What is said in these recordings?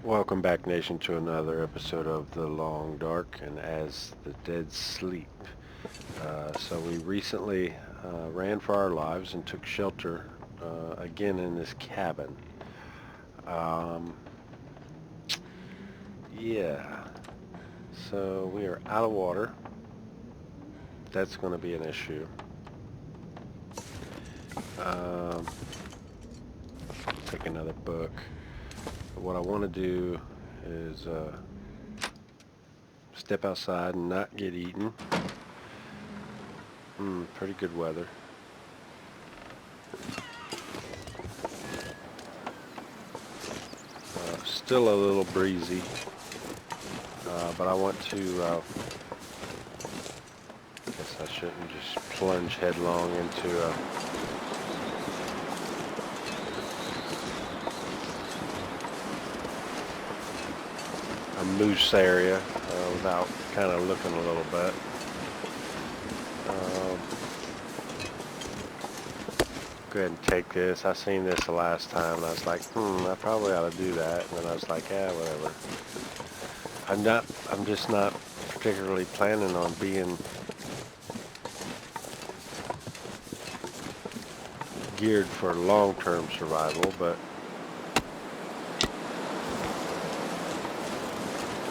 Welcome back, Nation, to another episode of The Long Dark and As the Dead Sleep. So we recently ran for our lives and took shelter again in this cabin. Um, yeah, so we are out of water. That's going to be an issue. Um, take another book. What I want to do is step outside and not get eaten. Pretty good weather. Still a little breezy, but I want to, I guess I shouldn't just plunge headlong into a moose area without kind of looking a little bit. Go ahead and take this. I seen this the last time and I was like, I probably ought to do that. And then I was like, whatever. I'm just not particularly planning on being geared for long-term survival, but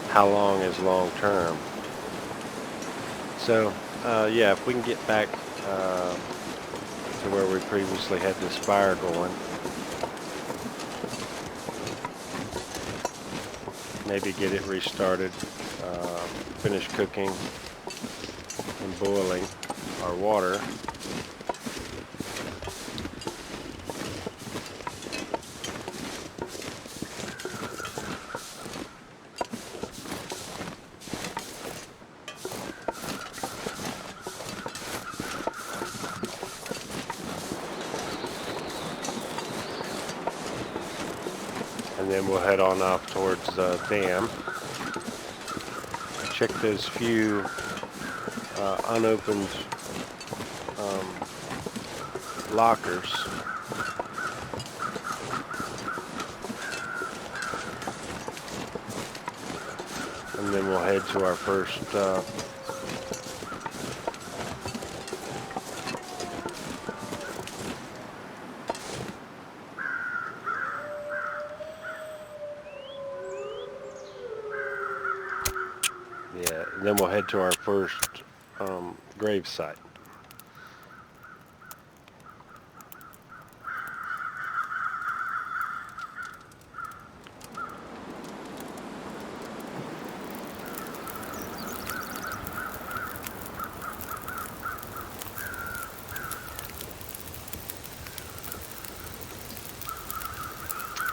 how long is long-term? So, yeah, if we can get back to where we previously had this fire going, maybe get it restarted, finish cooking and boiling our water. And then we'll head on off towards the dam. Check those few unopened lockers. And then we'll head to our first then we'll head to our first grave site.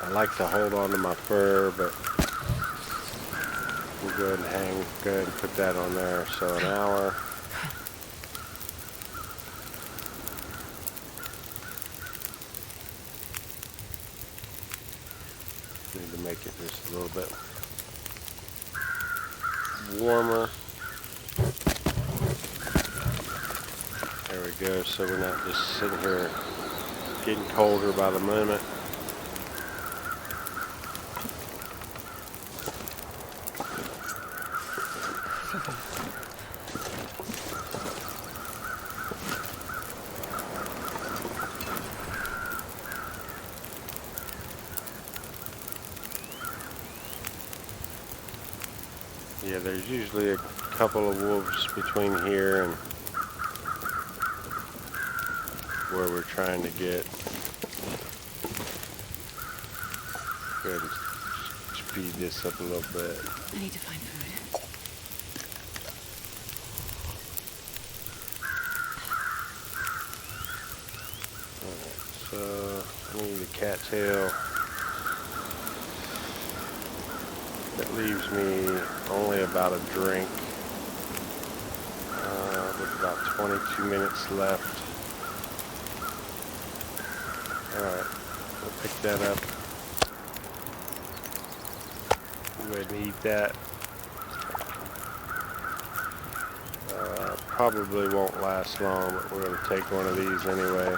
I like to hold on to my fur, but we'll go ahead and put that on there. So an hour. Need to make it just a little bit warmer. There we go. So we're not just sitting here getting colder by the moment. Yeah, there's usually a couple of wolves between here and where we're trying to get. Go ahead and speed this up a little bit. I need to find food. Alright, so I need a cattail. That leaves me only about a drink, with about 22 minutes left. Alright, we'll pick that up. Go ahead and eat that. Probably won't last long, but we're going to take one of these anyway.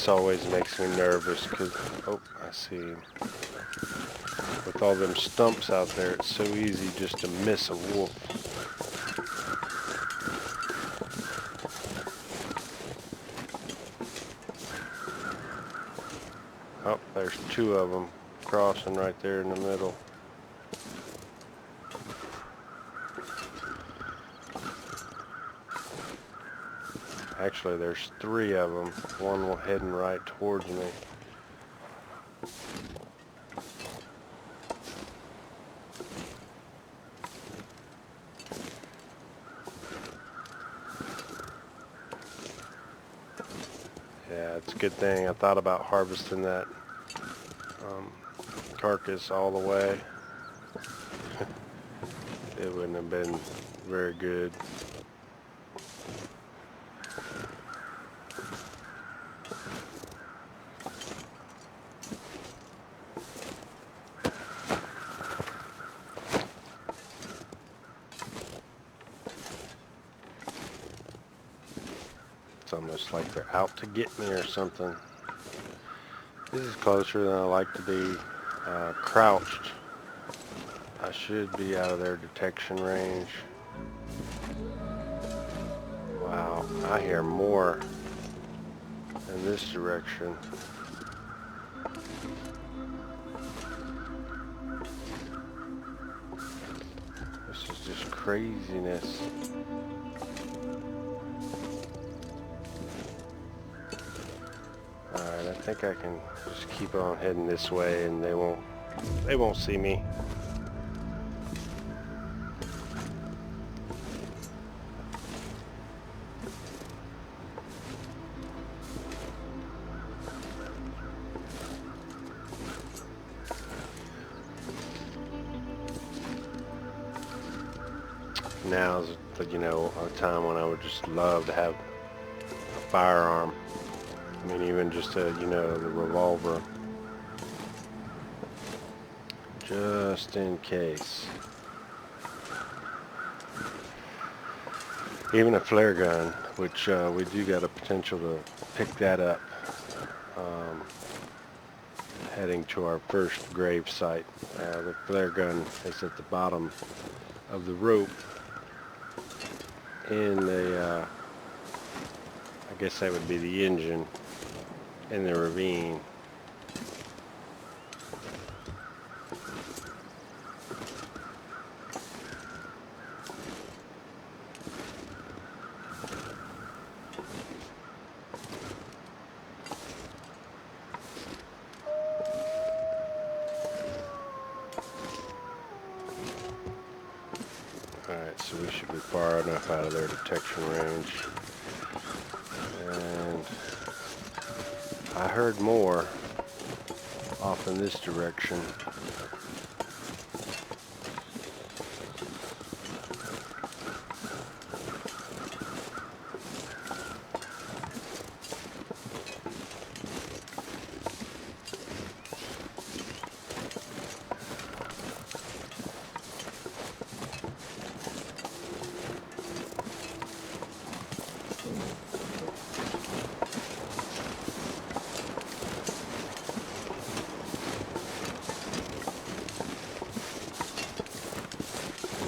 This always makes me nervous because, oh, I see him. With all them stumps out there, it's so easy just to miss a wolf. Oh, there's two of them crossing right there in the middle. Actually, there's three of them. One heading right towards me. Yeah, it's a good thing I thought about harvesting that carcass all the way. It wouldn't have been very good. It's almost like they're out to get me or something. This is closer than I like to be. Crouched. I should be out of their detection range. Wow, I hear more in this direction. This is just craziness. Alright, I think I can just keep on heading this way and they won't see me. Now's a time when I would just love to have a firearm. I mean, even just the revolver, just in case. Even a flare gun, which we do got a potential to pick that up. Heading to our first grave site. The flare gun is at the bottom of the rope in the, I guess that would be the engine in the ravine. Alright, so we should be far enough out of their detection range. And I heard more off in this direction.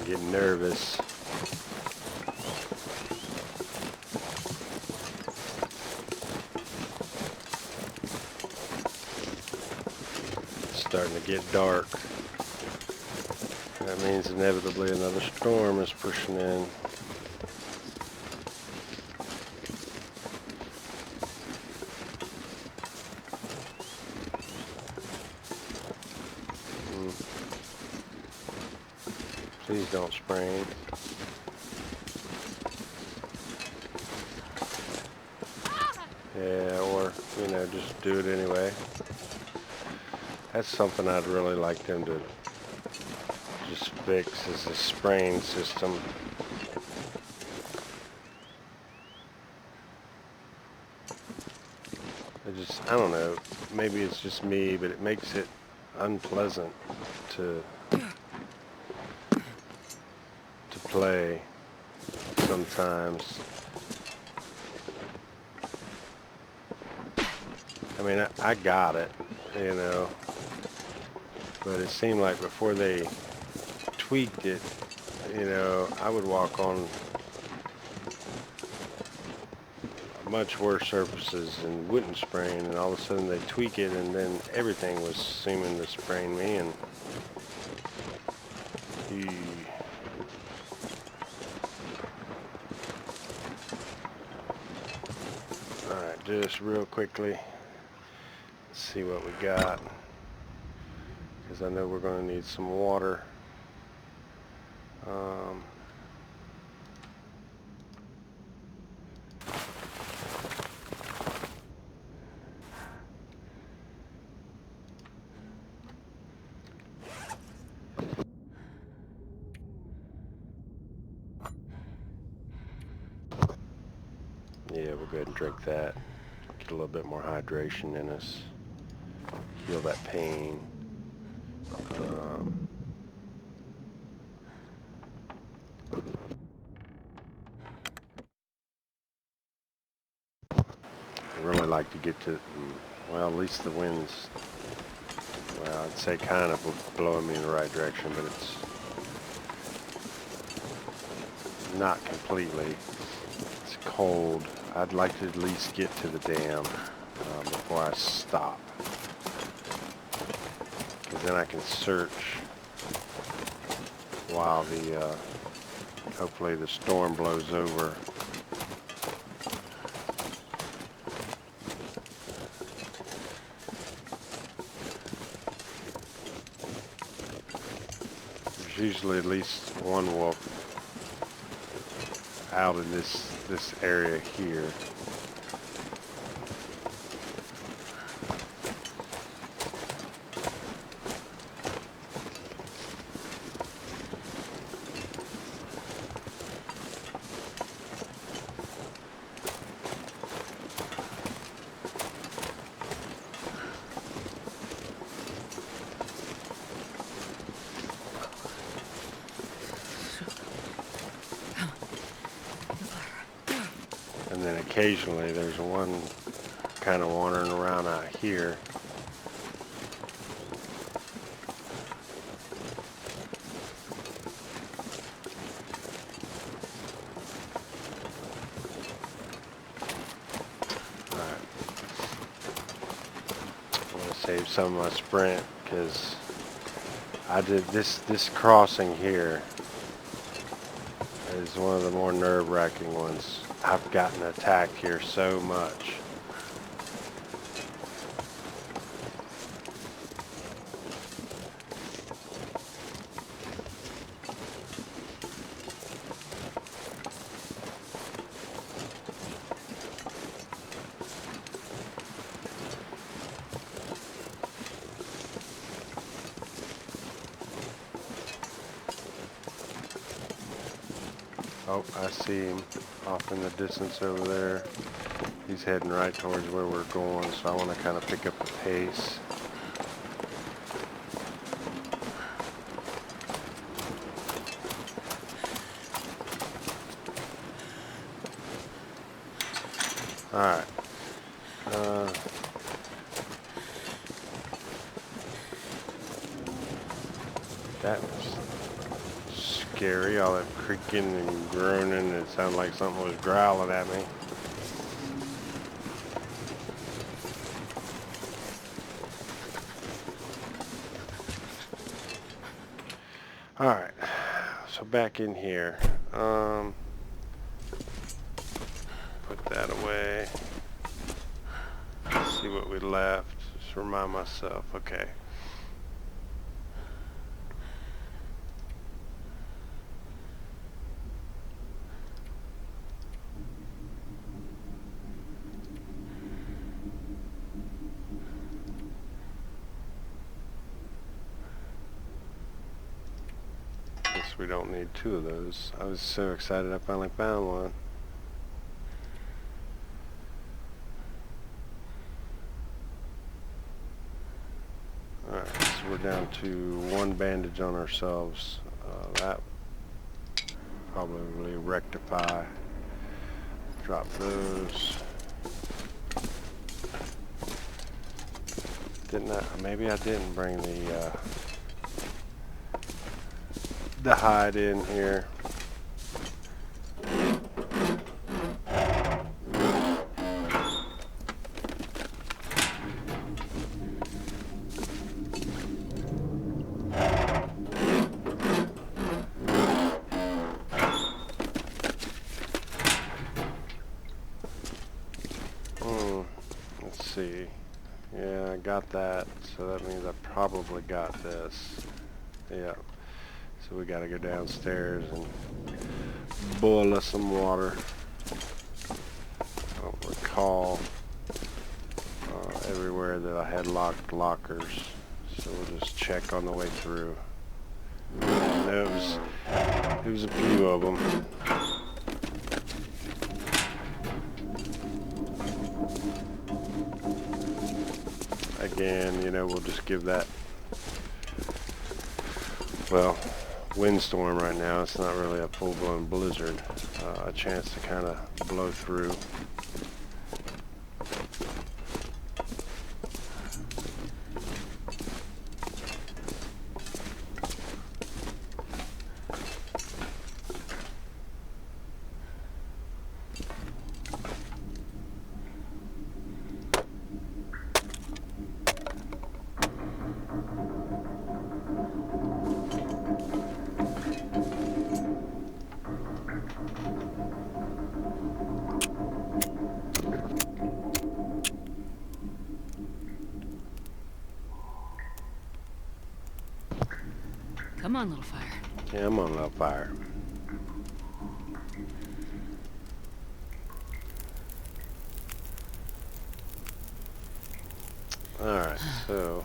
Getting nervous. It's starting to get dark. That means inevitably another storm is pushing in. Please don't sprain. Yeah, or, just do it anyway. That's something I'd really like them to just fix, is the spraying system. I don't know, maybe it's just me, but it makes it unpleasant to play sometimes. mean, I got it, you know, but it seemed like before they tweaked it, you know, I would walk on much worse surfaces and wouldn't sprain, and all of a sudden they tweak it, and then everything was seeming to sprain me, and Alright, just real quickly, let's see what we got, because I know we're going to need some water. Yeah, we'll go ahead and drink that. Get a little bit more hydration in us. Feel that pain. I really like to get to, well, at least the wind's, well, I'd say kind of blowing me in the right direction, but it's not completely. It's cold. I'd like to at least get to the dam before I stop, because then I can search while the hopefully the storm blows over. There's usually at least one wolf out in this area here. And then occasionally there's one kind of wandering around out here. Alright. I'm going to save some of my sprint because I did this crossing here is one of the more nerve-wracking ones. I've gotten attacked here so much. Oh, I see him off in the distance over there. He's heading right towards where we're going, so I want to kind of pick up the pace. Alright. That was scary, all that creaking and groaning. It sounded like something was growling at me. Alright, so back in here. Put that away. See what we left. Just remind myself. Okay. Guess we don't need two of those. I was so excited I finally found one. Alright, so we're down to one bandage on ourselves. That probably rectify. Drop those. Didn't I? Maybe I didn't bring the hide in here. Let's see. Yeah, I got that, so that means I probably got this. Yeah. So we gotta go downstairs and boil us some water. I don't recall everywhere that I had locked lockers, so we'll just check on the way through. And there was a few of them. Again, you know, we'll just give that, well, windstorm right now. It's not really a full-blown blizzard. A chance to kind of blow through. Come on, little fire. Yeah, I'm on a little fire. Alright, so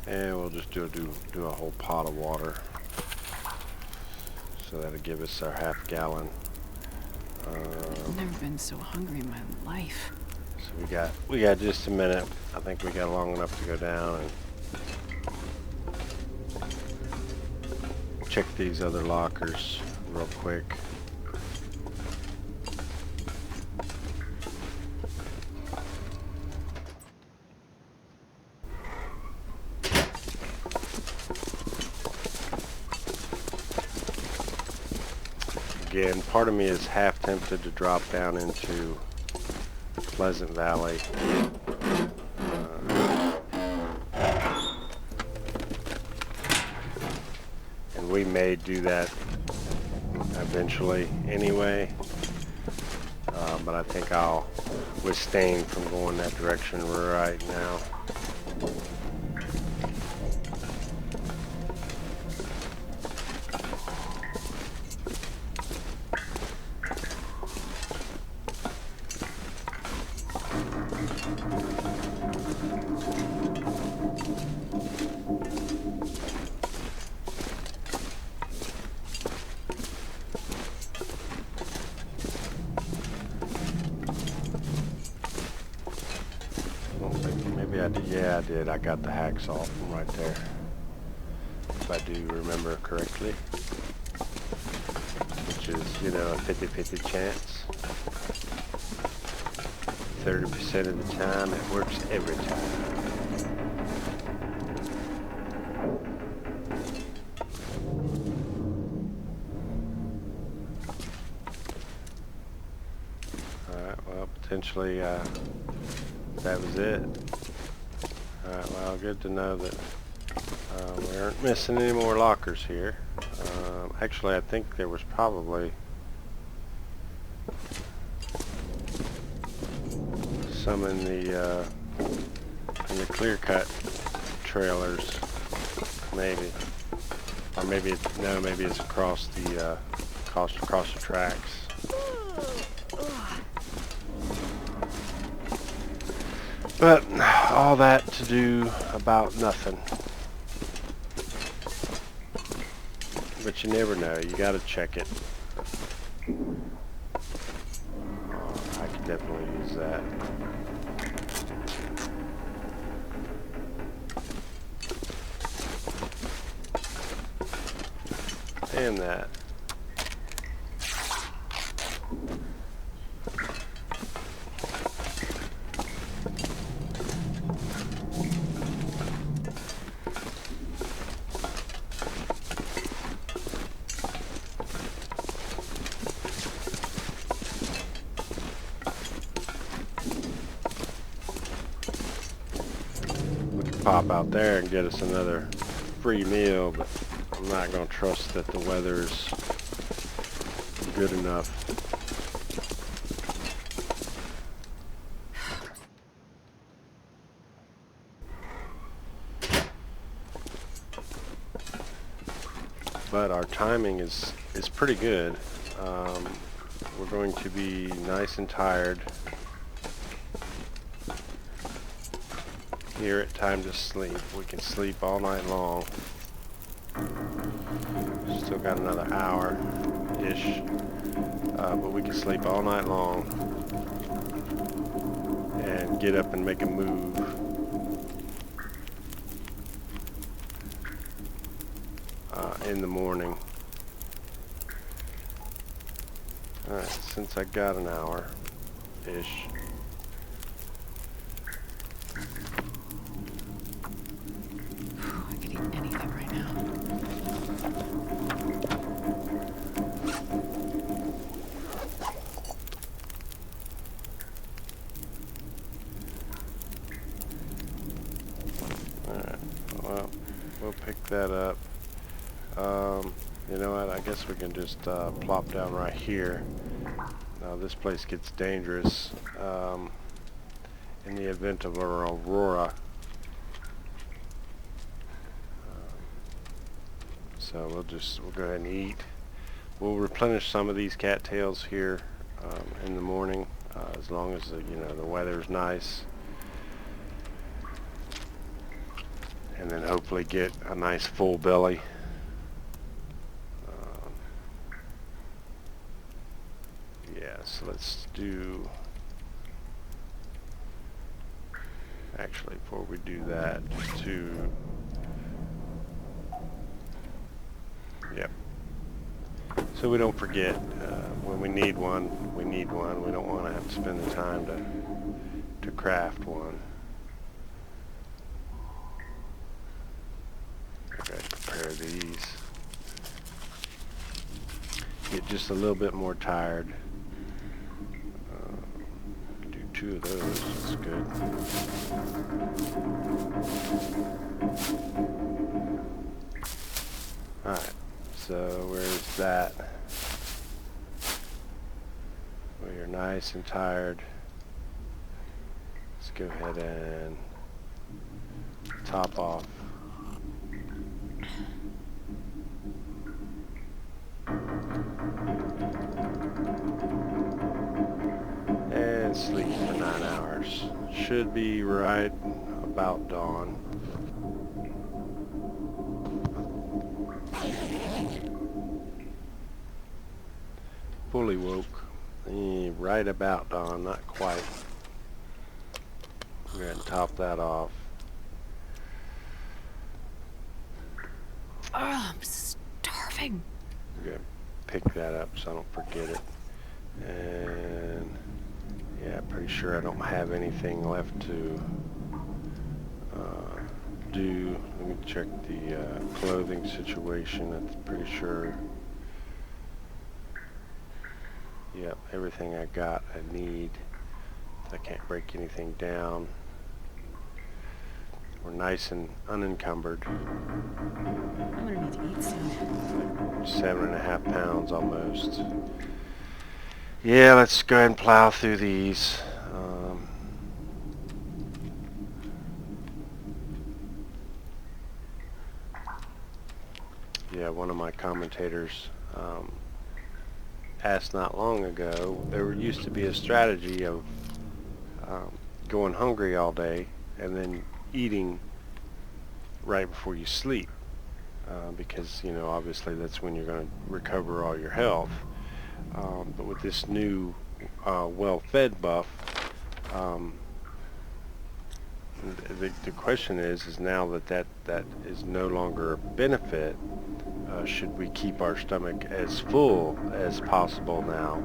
and we'll just do a whole pot of water. So that'll give us our half gallon. I've never been so hungry in my life. So we got just a minute. I think we got long enough to go down and check these other lockers real quick. Again, part of me is half tempted to drop down into Pleasant Valley. And we may do that eventually anyway. But I think I'll withstand from going that direction right now. Yeah, I did. I got the hacksaw from right there, if I do remember correctly, which is, you know, a 50-50 chance. 30% of the time, it works every time. Alright, well, potentially that was it. Alright, well, good to know that we aren't missing any more lockers here. Actually, I think there was probably some in the clear-cut trailers, maybe, or maybe it's, no, maybe it's across the across the tracks. But all that to do about nothing. But you never know. You gotta check it. I could definitely use that. And that. pop out there and get us another free meal, but I'm not going to trust that the weather's good enough. But our timing is pretty good. We're going to be nice and tired here at time to sleep. We can sleep all night long. Still got another hour-ish, but we can sleep all night long and get up and make a move. In the morning. Alright, since I got an hour-ish, I could eat anything right now. alright, well, we'll pick that up. You know what, I guess we can just plop down right here. Now this place gets dangerous in the event of an aurora. So we'll go ahead and eat. We'll replenish some of these cattails here in the morning, as long as the weather's nice, and then hopefully get a nice full belly. So let's do, actually before we do that, just yep, so we don't forget when we need one, we need one. We don't want to have to spend the time to craft one. I gotta prepare these. Get just a little bit more tired. Two of those, that's good. Alright, so where's that? Well, you're nice and tired. Let's go ahead and top off. And sleep for 9 hours. Should be right about dawn. Fully woke. Right about dawn, not quite. Go ahead and top that off. Oh, I'm starving. Go ahead and pick that up so I don't forget it. And yeah, pretty sure I don't have anything left to do. Let me check the clothing situation. I'm pretty sure. Yep, everything I got I need. I can't break anything down. We're nice and unencumbered. I'm gonna need to eat soon. 7.5 pounds almost. Yeah, let's go ahead and plow through these. Yeah, one of my commentators asked not long ago, there used to be a strategy of going hungry all day and then eating right before you sleep, because obviously that's when you're going to recover all your health. But with this new well-fed buff, the question is now that is no longer a benefit, should we keep our stomach as full as possible now?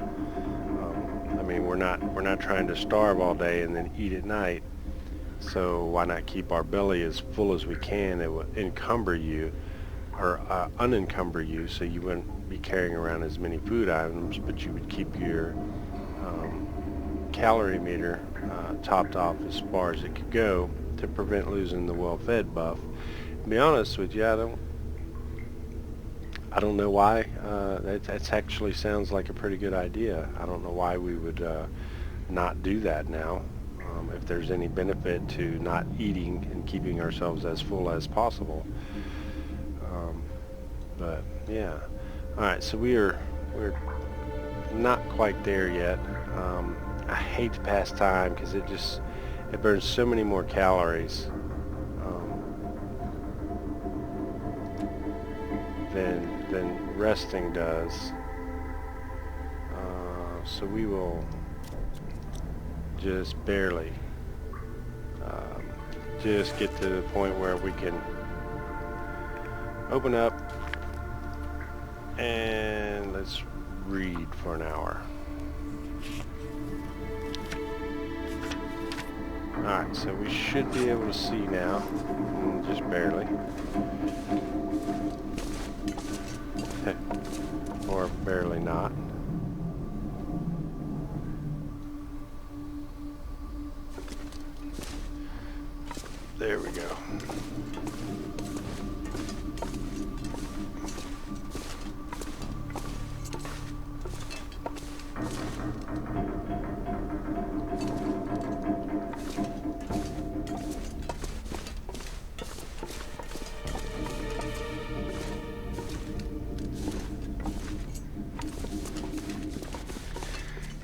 I mean, we're not trying to starve all day and then eat at night. So why not keep our belly as full as we can? It will encumber you, or unencumber you, so you wouldn't be carrying around as many food items, but you would keep your calorie meter topped off as far as it could go to prevent losing the well-fed buff. To be honest with you, I don't know why. That actually sounds like a pretty good idea. I don't know why we would not do that now. If there's any benefit to not eating and keeping ourselves as full as possible. But yeah. All right, so we're not quite there yet. I hate to pass time because it burns so many more calories than resting does. So we will just barely just get to the point where we can open up and let's read for an hour. Alright, so we should be able to see now, just barely. Or barely not. There we go.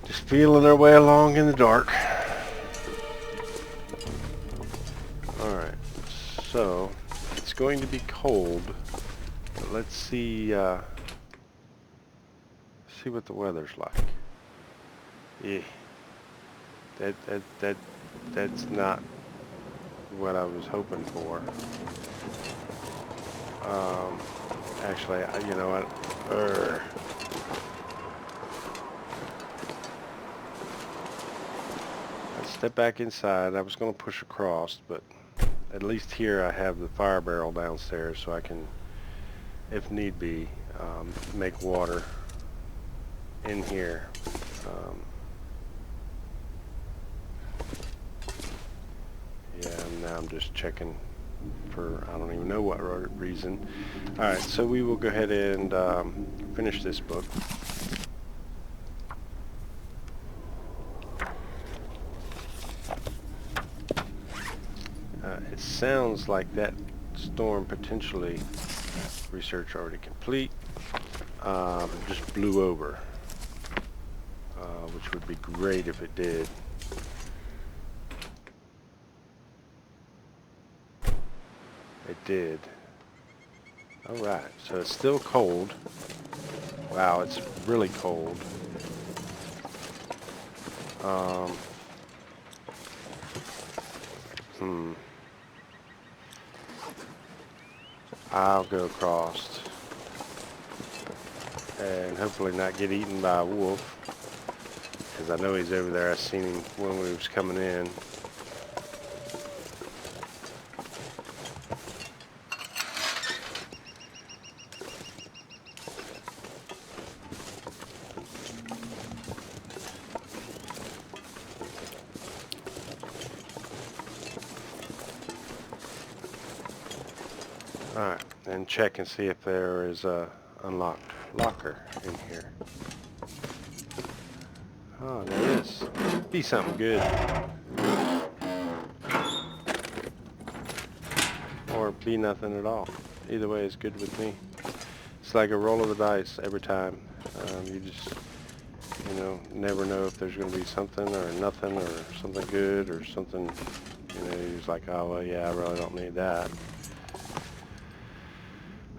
Just feeling our way along in the dark. So, it's going to be cold, but let's see what the weather's like. Yeah, that's not what I was hoping for. Actually, you know what? Let's step back inside. I was going to push across, but at least here I have the fire barrel downstairs so I can, if need be, make water in here. Yeah, now I'm just checking for I don't even know what reason. Alright, so we will go ahead and finish this book. It sounds like that storm potentially, research already complete, just blew over, which would be great if it did. It did. Alright, so it's still cold. Wow, it's really cold. I'll go across and hopefully not get eaten by a wolf, because I know he's over there. I seen him when we was coming in. Alright, and check and see if there is a unlocked locker in here. Oh, there is. Be something good. Or be nothing at all. Either way is good with me. It's like a roll of the dice every time. You just, never know if there's going to be something or nothing or something good or something, you're just like, oh, well, yeah, I really don't need that.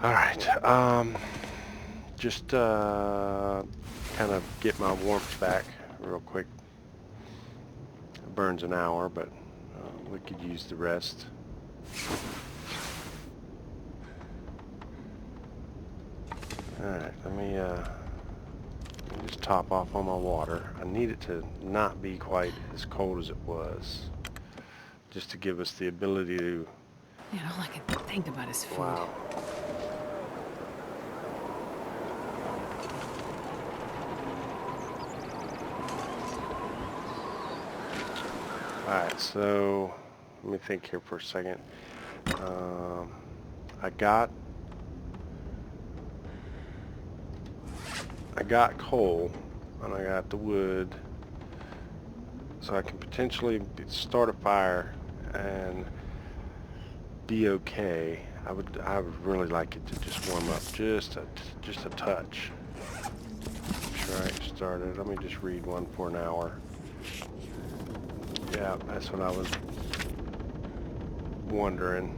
Alright, just kind of get my warmth back real quick. It burns an hour, but we could use the rest. Alright, let me just top off on my water. I need it to not be quite as cold as it was, just to give us the ability to... All I can think about is food. Wow. Alright, so let me think here for a second. I got coal, and I got the wood, so I can potentially start a fire and be okay. I would really like it to just warm up just a touch. Make sure I get started. Let me just read one for an hour. Yeah, that's what I was wondering.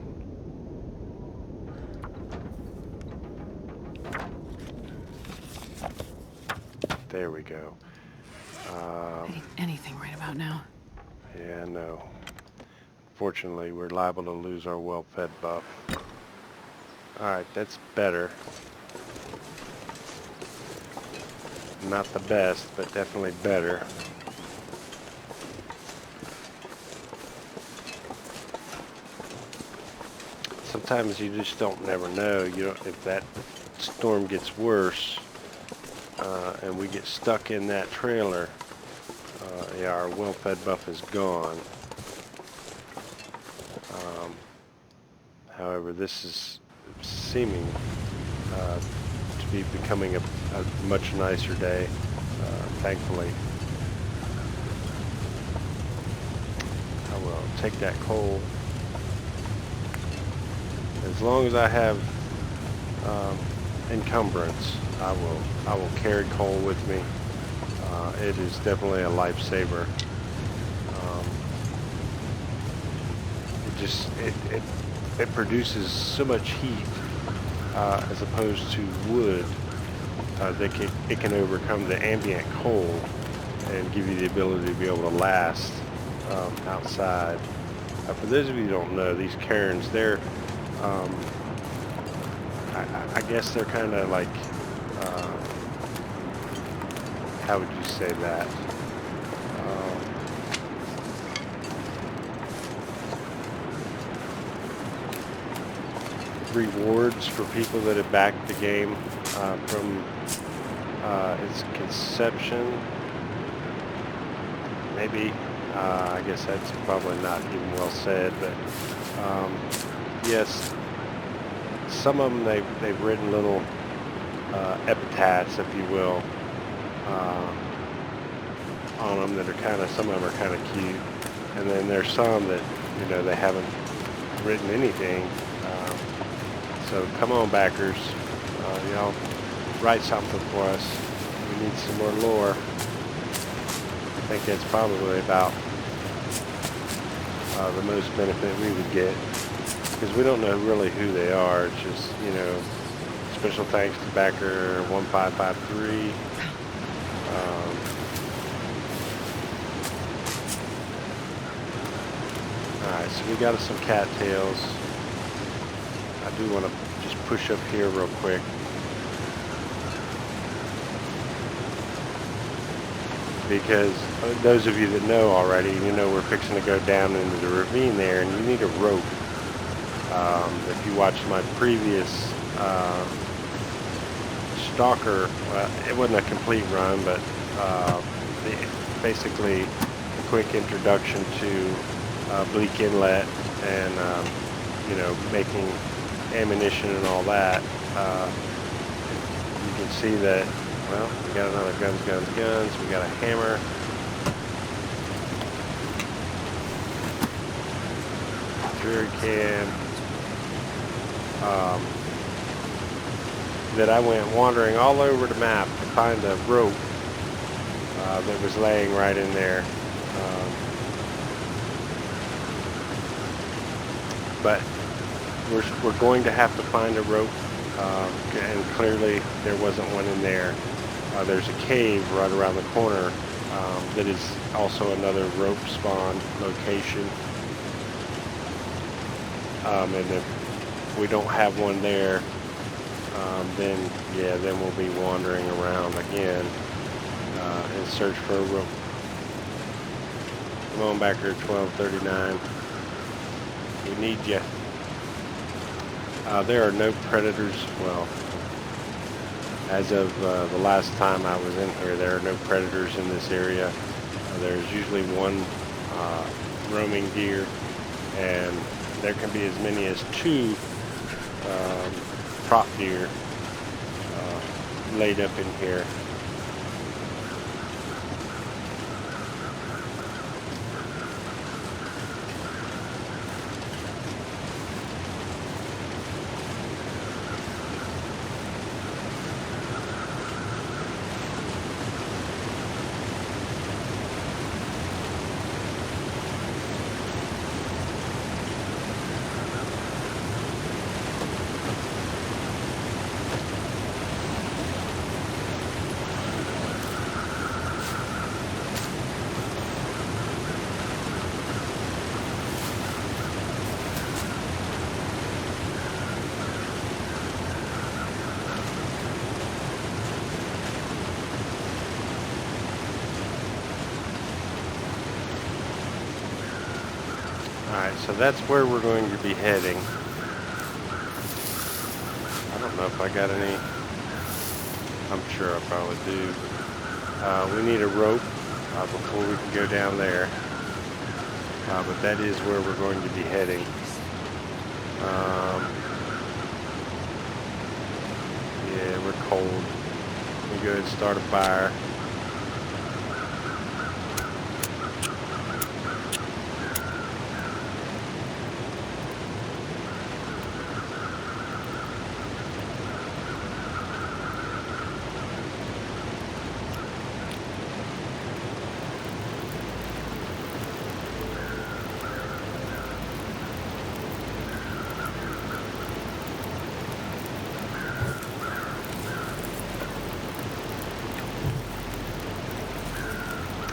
There we go. Hitting anything right about now. Yeah, no. Fortunately, we're liable to lose our well-fed buff. Alright, that's better. Not the best, but definitely better. Sometimes you just don't never know. You know, if that storm gets worse and we get stuck in that trailer, yeah, our well-fed buff is gone. However, this is seeming to be becoming a much nicer day, thankfully. I will take that coal. As long as I have encumbrance, I will carry coal with me. It is definitely a lifesaver. It produces so much heat as opposed to wood that it can overcome the ambient cold and give you the ability to be able to last outside. For those of you who don't know, these cairns, they're I guess they're kind of like, how would you say that? Rewards for people that have backed the game from its conception. Maybe, I guess that's probably not even well said, but yes, some of them they've written little epitaphs, if you will, on them that are some of them are kind of cute, and then there's some that, you know, they haven't written anything. So come on, backers, y'all write something for us. We need some more lore. I think that's probably about the most benefit we would get, because we don't know really who they are. It's just, you know, special thanks to backer 1553. Alright, so we got us some cattails. I do want to just push up here real quick. Because those of you that know already, you know we're fixing to go down into the ravine there, and you need a rope. If you watched my previous Stalker, well, it wasn't a complete run, but basically a quick introduction to Bleak Inlet and you know, making ammunition and all that. You can see that, well, we got another guns. We got a hammer. Jerry can. That I went wandering all over the map to find a rope that was laying right in there. But we're going to have to find a rope, and clearly there wasn't one in there. There's a cave right around the corner that is also another rope spawn location. And if we don't have one there, then we'll be wandering around again in search for a rope. Come on, backer 1239. We need you. There are no predators. Well, as of the last time I was in here, there are no predators in this area. There's usually one roaming deer, and there can be as many as 2 prop deer laid up in here. Alright, so that's where we're going to be heading. I don't know if I got any. I'm sure I probably do. We need a rope before we can go down there. But that is where we're going to be heading. Yeah, we're cold. We go ahead and start a fire.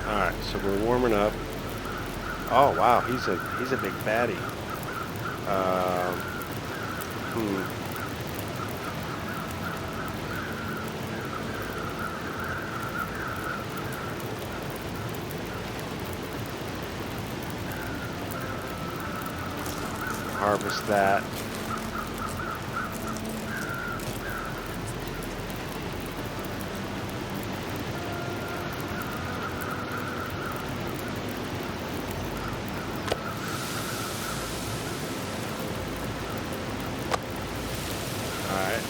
Alright, so we're warming up. Oh wow, he's a big baddie. Harvest that. Alright,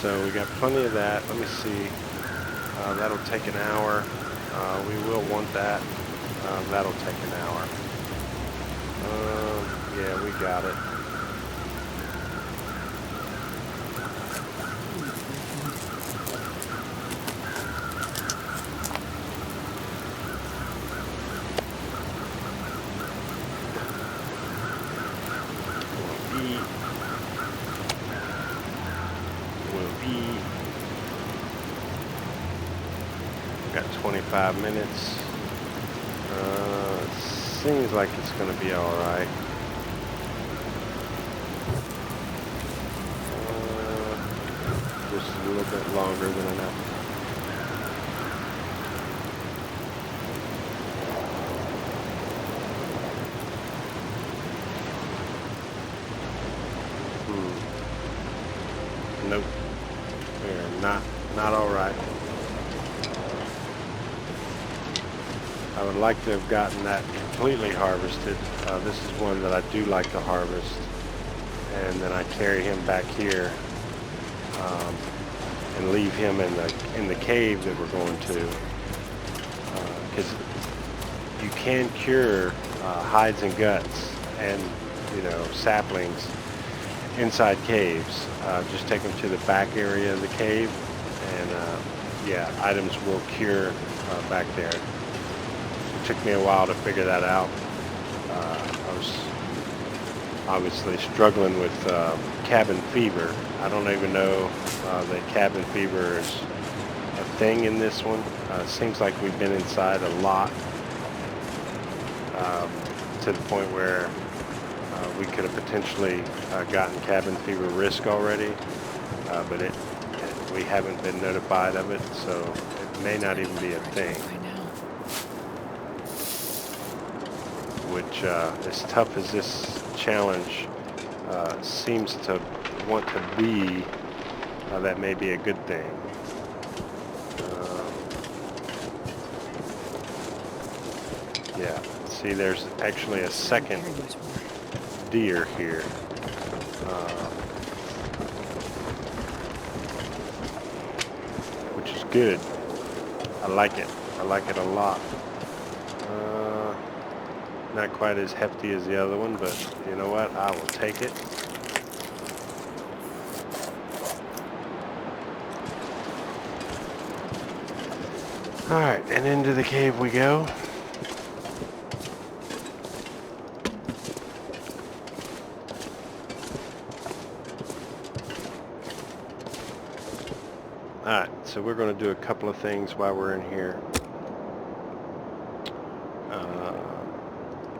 so we got plenty of that. Let me see. That'll take an hour. We will want that. That'll take an hour. Yeah, we got it. We'll eat. Got 25 minutes. Seems like it's going to be all right. Just a little bit longer than enough. Nope. We're not all right. I would like to have gotten that completely harvested. This is one that I do like to harvest, and then I carry him back here and leave him in the cave that we're going to, because you can cure hides and guts and saplings inside caves. Just take them to the back area of the cave, and yeah, items will cure back there. It took me a while to figure that out. I was obviously struggling with cabin fever. I don't even know that cabin fever is a thing in this one. Seems like we've been inside a lot, to the point where we could have potentially gotten cabin fever risk already, but we haven't been notified of it, so it may not even be a thing. Which, as tough as this challenge seems to want to be, that may be a good thing. Yeah, see, there's actually a second deer here. Which is good. I like it. I like it a lot. Not quite as hefty as the other one, but you know what? I will take it. Alright, and into the cave we go. Alright, so we're going to do a couple of things while we're in here.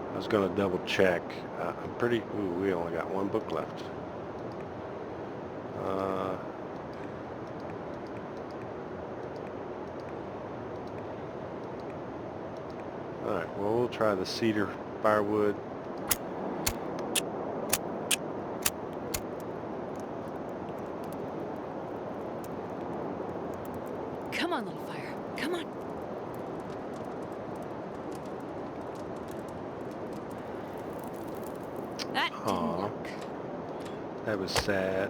I was going to double check. I'm pretty... Ooh, we only got one book left. Alright, well, we'll try the cedar firewood. Come on, little fire. Come on. That didn't work. That was sad.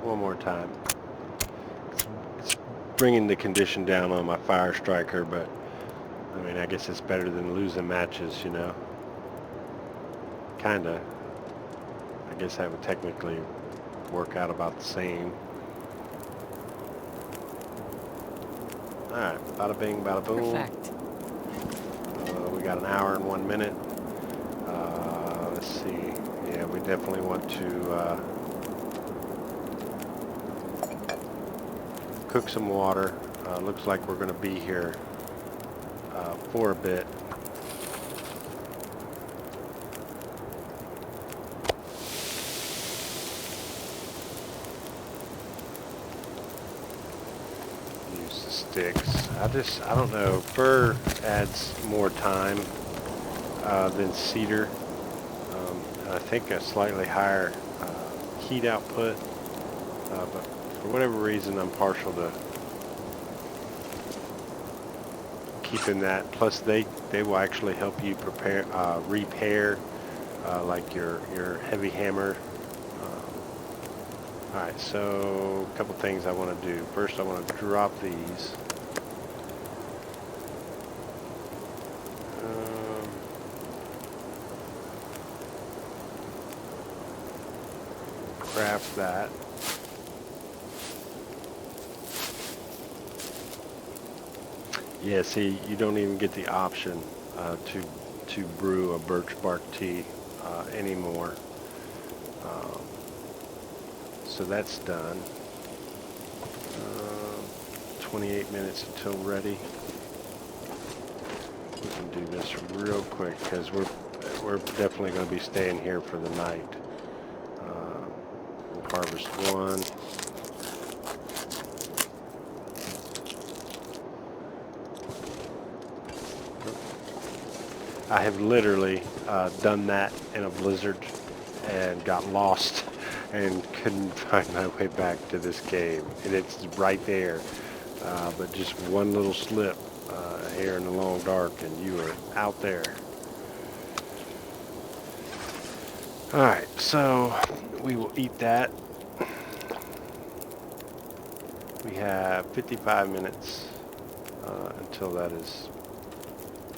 One more time. It's bringing the condition down on my fire striker, but I mean, I guess it's better than losing matches, you know. Kinda. I guess that would technically work out about the same. Alright, bada bing, bada boom. Perfect. We got an hour and 1 minute. Let's see. Yeah, we definitely want to cook some water. Looks like we're going to be here for a bit. Use the sticks. I don't know. Fir adds more time than cedar. And I think a slightly higher heat output. But for whatever reason, I'm partial to keeping that. Plus, they will actually help you repair like your heavy hammer. All right, so a couple things I want to do. First, I want to drop these. Craft that. Yeah, see, you don't even get the option to brew a birch bark tea anymore. So that's done. 28 minutes until ready. We can do this real quick because we're definitely going to be staying here for the night. We'll harvest one. I have literally done that in a blizzard and got lost and couldn't find my way back to this cave. And it's right there, but just one little slip here in the long dark and you are out there. Alright, so we will eat that. We have 55 minutes until that is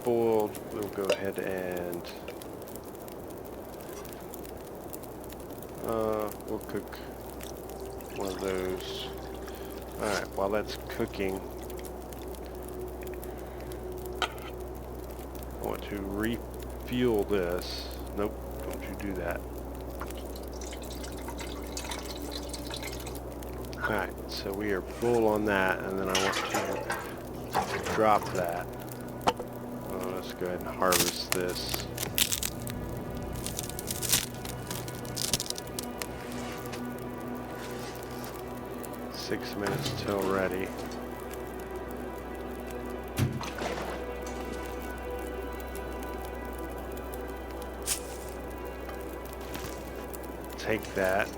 boiled. We'll go ahead and we'll cook one of those. Alright, while that's cooking, I want to refuel this. Nope, don't you do that. Alright, so we are full on that, and then I want to drop that. Let's go ahead and harvest this. Six minutes till ready. Take that.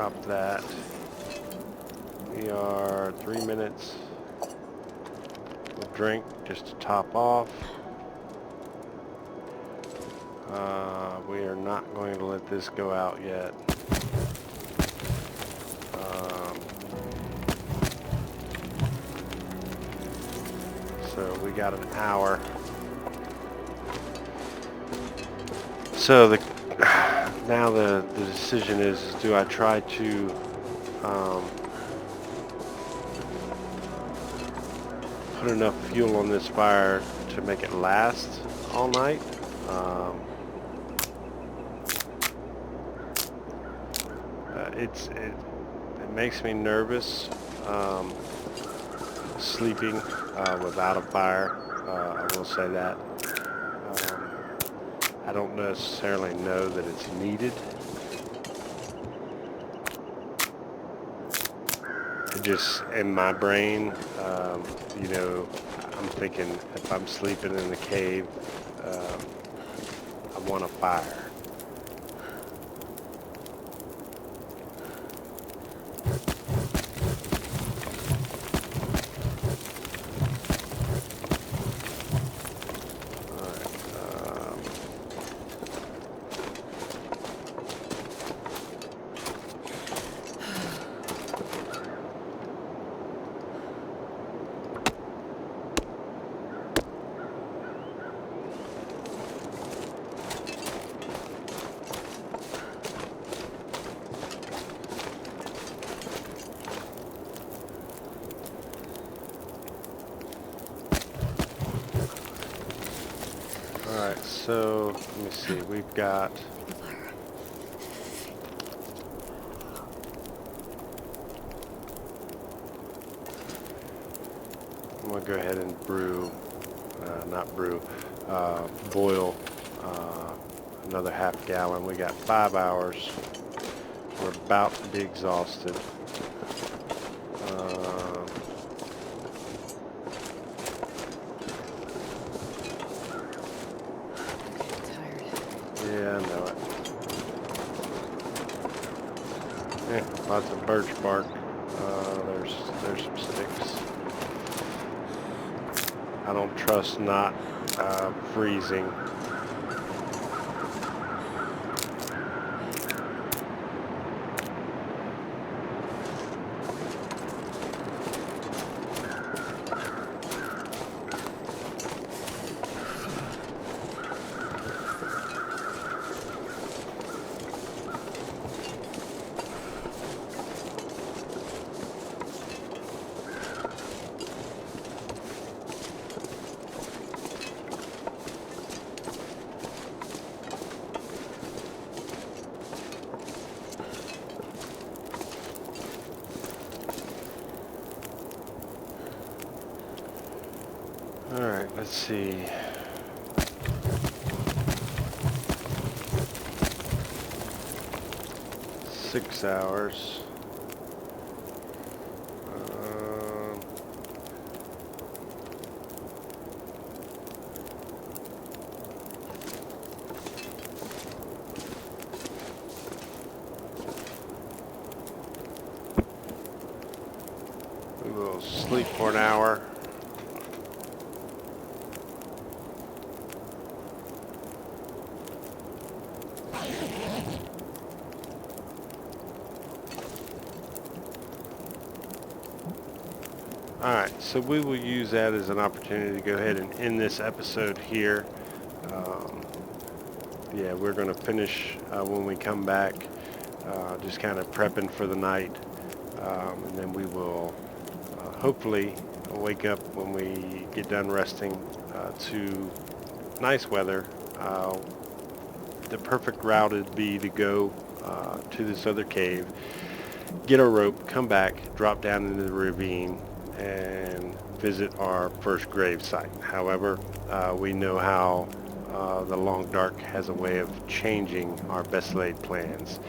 drop that. We are 3 minutes. We'll drink just to top off. We are not going to let this go out yet. So we got an hour. So now the decision is do I try to put enough fuel on this fire to make it last all night? It makes me nervous sleeping without a fire. I will say that. I don't necessarily know that it's needed. It just, in my brain, you know, I'm thinking if I'm sleeping in the cave, I want a fire. Alright, so let me see, we've got I'm going to go ahead and boil another half gallon. We got 5 hours. We're about to be exhausted. Yeah, I know it. Yeah, lots of birch bark. There's some sticks. I don't trust not freezing. Alright, let's see. Six hours. We will sleep for an hour. Alright, so we will use that as an opportunity to go ahead and end this episode here. Yeah, we're going to finish when we come back, just kind of prepping for the night. And then we will hopefully wake up when we get done resting to nice weather. The perfect route would be to go to this other cave, get a rope, come back, drop down into the ravine, and visit our first grave site. However, we know how the long dark has a way of changing our best laid plans.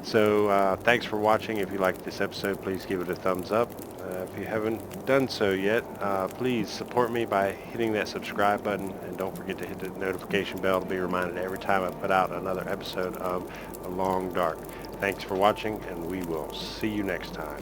So thanks for watching. If you liked this episode, please give it a thumbs up. If you haven't done so yet, please support me by hitting that subscribe button, and don't forget to hit the notification bell to be reminded every time I put out another episode of The Long Dark. Thanks for watching, and we will see you next time.